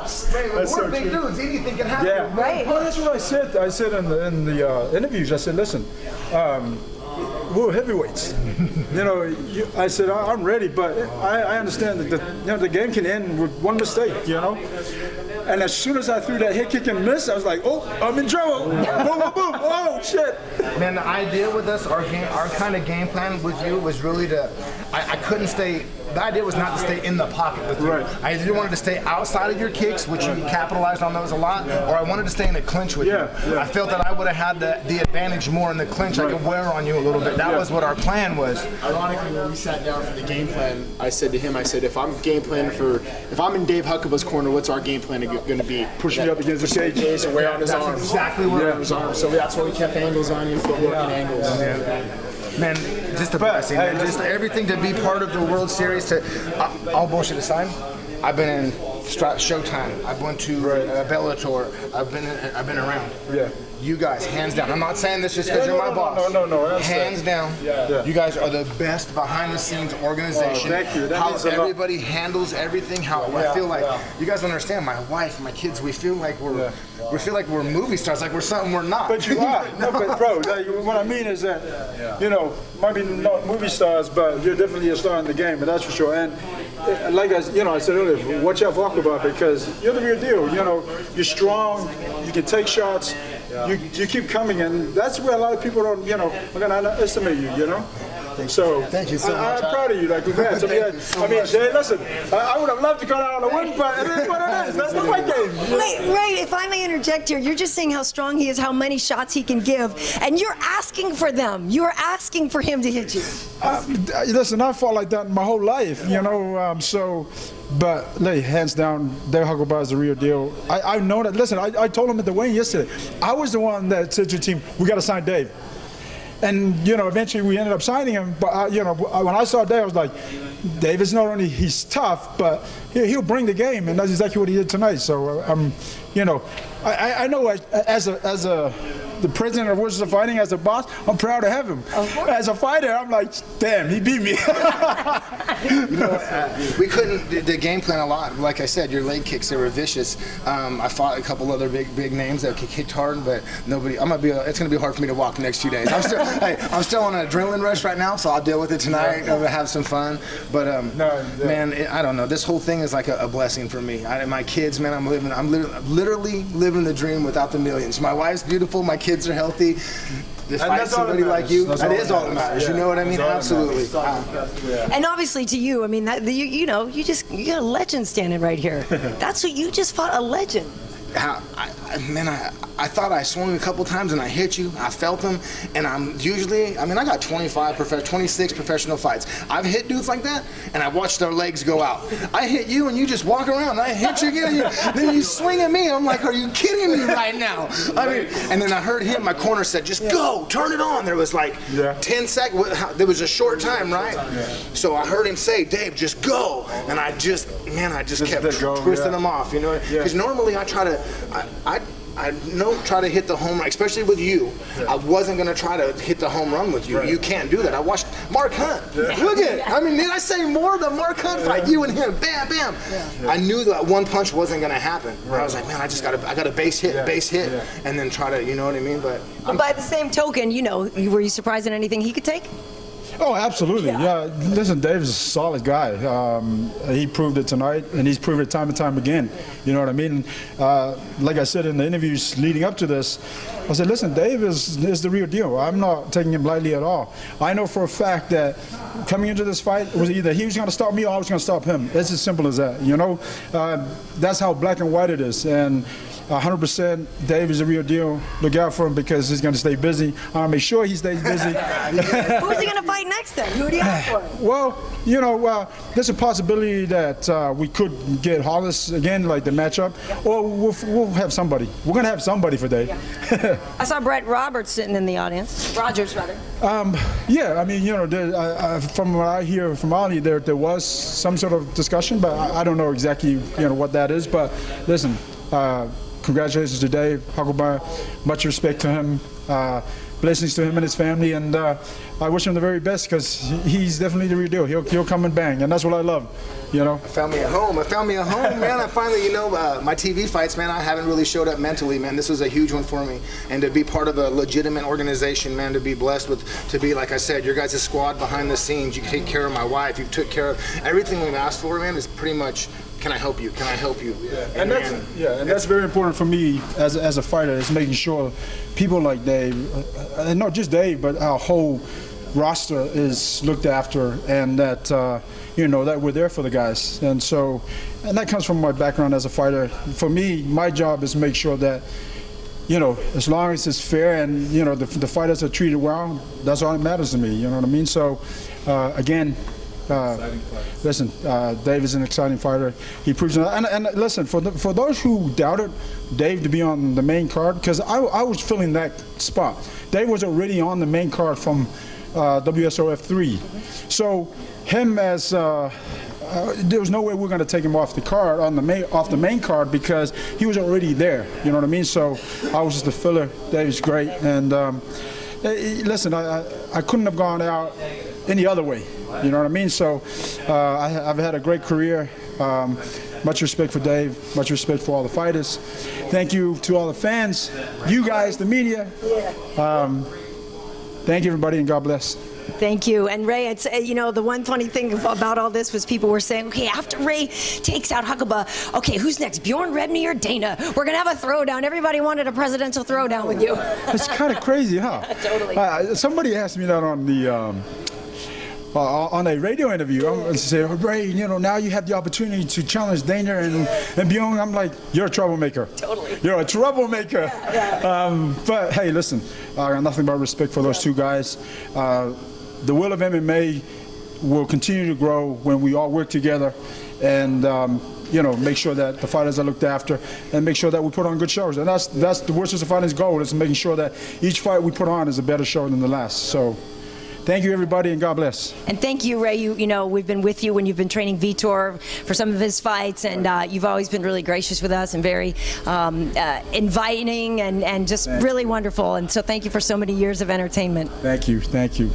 us. We're so big dudes. Anything can happen. Yeah. Right. Well, that's what I said. I said in the interviews. I said, listen, we're heavyweights. I said I'm ready, but I understand that the game can end with one mistake. And as soon as I threw that head kick and missed, I was like, oh, I'm in trouble. Boom, boom, boom. Oh, shit. Man, the idea with us, our kind of game plan with you was really to, I couldn't stay, the idea was not to stay in the pocket with you. Right. I either wanted to stay outside of your kicks, which you capitalized on those a lot, or I wanted to stay in a clinch with you. Yeah. I felt that I would have had the advantage more in the clinch. I could wear on you a little bit. That was what our plan was. Ironically, when we sat down for the game plan, I said to him, if I'm game planning if I'm in Dave Huckaba's corner, what's our game plan going to be? Push me up against the cage. And wear on his arms. Exactly what on his arms. So that's why we kept angles on you, footwork and angles. Man, just a blessing, man. Just everything to be part of the World Series. All bullshit aside, I've been in Showtime. I've went to Bellator. I've been around. Yeah. You guys, hands down. I'm not saying this just because you're my boss. No. Hands down. Yeah. You guys are the best behind-the-scenes organization. Oh, thank you. That how everybody handles everything. How I feel like you guys understand. My wife, my kids. We feel like we're movie stars. Like we're something we're not. But you are. No, but bro, what I mean is that might be not movie stars, but you're definitely a star in the game, and that's for sure. And like I said earlier, watch out for Huckaba because you're the real deal. You're strong. You can take shots. You keep coming, and that's where a lot of people don't, are going to underestimate you, So thank you so much. I'm proud of you. Like, congrats. Jay, listen, I would have loved to come out on a win, but it is what it is. That's the fight game. Ray, if I may interject here, you're just saying how strong he is, how many shots he can give, and you're asking for them. You're asking for him to hit you. Listen, I fought like that my whole life, But hands down, Dave Huckaba is the real deal. I know that. Listen, I told him at the weigh-in yesterday. I was the one that said to your team, we got to sign Dave. And eventually we ended up signing him. But when I saw Dave, I was like, Dave is not only he's tough, but he'll bring the game, and that's exactly what he did tonight. So I know as the president of WSOF Fighting, as a boss, I'm proud to have him. As a fighter, I'm like, damn, he beat me. We couldn't, the game plan a lot. Like I said, your leg kicks, they were vicious. I fought a couple other big names that kicked hard, but nobody, it's going to be hard for me to walk the next few days. I'm still on an adrenaline rush right now, so I'll deal with it tonight. I'm going to have some fun. But, man, I don't know. This whole thing is like a blessing for me. My kids, man, I'm literally living the dream without the millions. My wife's beautiful. My kids are healthy. To fight somebody like you, that is all that matters. You know what I mean? Absolutely. And obviously to you, I mean, you got a legend standing right here. That's what you just fought, a legend. I thought I swung a couple times and I hit you. I felt them, and I got 26 professional fights. I've hit dudes like that, and I watched their legs go out. I hit you, and you just walk around. And I hit you again, then you swing at me. I'm like, are you kidding me right now? And then I heard him. My corner said, just go, turn it on. There was like 10 seconds. There was a short time, right? So I heard him say, Dave, just go, and I just kept twisting them off, Because normally I try to. I don't try to hit the home run, especially with you. I wasn't going to try to hit the home run with you. You can't do that. I watched Mark Hunt. Look at it. I mean, did I say more? The Mark Hunt fight, you and him, bam, bam. I knew that one punch wasn't going to happen. I was like, man, I got a base hit, and then try to, you know what I mean? But by the same token, were you surprised at anything he could take? Oh, absolutely. Yeah. Listen, Dave's a solid guy. He proved it tonight, and he's proved it time and time again. You know what I mean? Like I said in the interviews leading up to this, I said, listen, Dave is the real deal. I'm not taking him lightly at all. I know for a fact that coming into this fight, it was either he was going to stop me or I was going to stop him. It's as simple as that, That's how black and white it is. And 100% Dave is the real deal. Look out for him because he's going to stay busy. I'll make sure he stays busy. Who's he going to fight next then? Who do you have for? Well, there's a possibility that we could get Hollis again, like the matchup, or we'll have somebody. We're going to have somebody for Dave. I saw Brett Roberts sitting in the audience. Rogers, rather. Yeah, I mean, from what I hear from Ali, there was some sort of discussion, but I don't know exactly, what that is. But listen, congratulations to Dave Huckaba. Much respect to him. blessings to him and his family, and I wish him the very best because he's definitely the real deal. He'll come and bang, and that's what I love. You know, I found me a home. Man. I finally, you know, my TV fights, man, I haven't really showed up mentally, man. This was a huge one for me. And to be part of a legitimate organization, man, to be blessed with, to be, like I said, your guys' squad behind the scenes. You take care of my wife. You took care of everything we've asked for, man, is pretty much, can I help you? Can I help you? Yeah. And that's very important for me as a fighter, is making sure people like Dave, and not just Dave, but our whole roster is looked after, and that you know, that we're there for the guys. And so, and that comes from my background as a fighter. For me, my job is to make sure that, you know, as long as it's fair and, you know, the fighters are treated well, that's all that matters to me. You know what I mean? So, again, listen, Dave is an exciting fighter. He proves it. And listen, for those who doubted Dave to be on the main card, because I was filling that spot. Dave was already on the main card from WSOF 3. So him as there was no way we're going to take him off the card off the main card because he was already there. You know what I mean? So I was just a filler. Dave's great, and listen, I couldn't have gone out any other way. You know what I mean? So I've had a great career. Much respect for Dave. Much respect for all the fighters. Thank you to all the fans, you guys, the media. Thank you, everybody, and God bless. Thank you. And Ray, it's, you know, the one funny thing about all this was people were saying, okay, after Ray takes out Huckaba, okay, who's next? Bjorn Rebney or Dana? We're going to have a throwdown. Everybody wanted a presidential throwdown with you. It's kind of crazy, huh? Totally. Somebody asked me that on the on a radio interview. I said, Ray, you know, now you have the opportunity to challenge Dana and Bjorn. I'm like, you're a troublemaker. Totally. You're a troublemaker. But hey, listen, I got nothing but respect for those two guys. The will of MMA will continue to grow when we all work together and, you know, make sure that the fighters are looked after and make sure that we put on good shows. And that's the WSOF Fighting's goal, is making sure that each fight we put on is a better show than the last. So thank you, everybody, and God bless. And thank you, Ray. You know, we've been with you when you've been training Vitor for some of his fights, and you've always been really gracious with us and very inviting and just really wonderful. And so thank you for so many years of entertainment. Thank you. Thank you.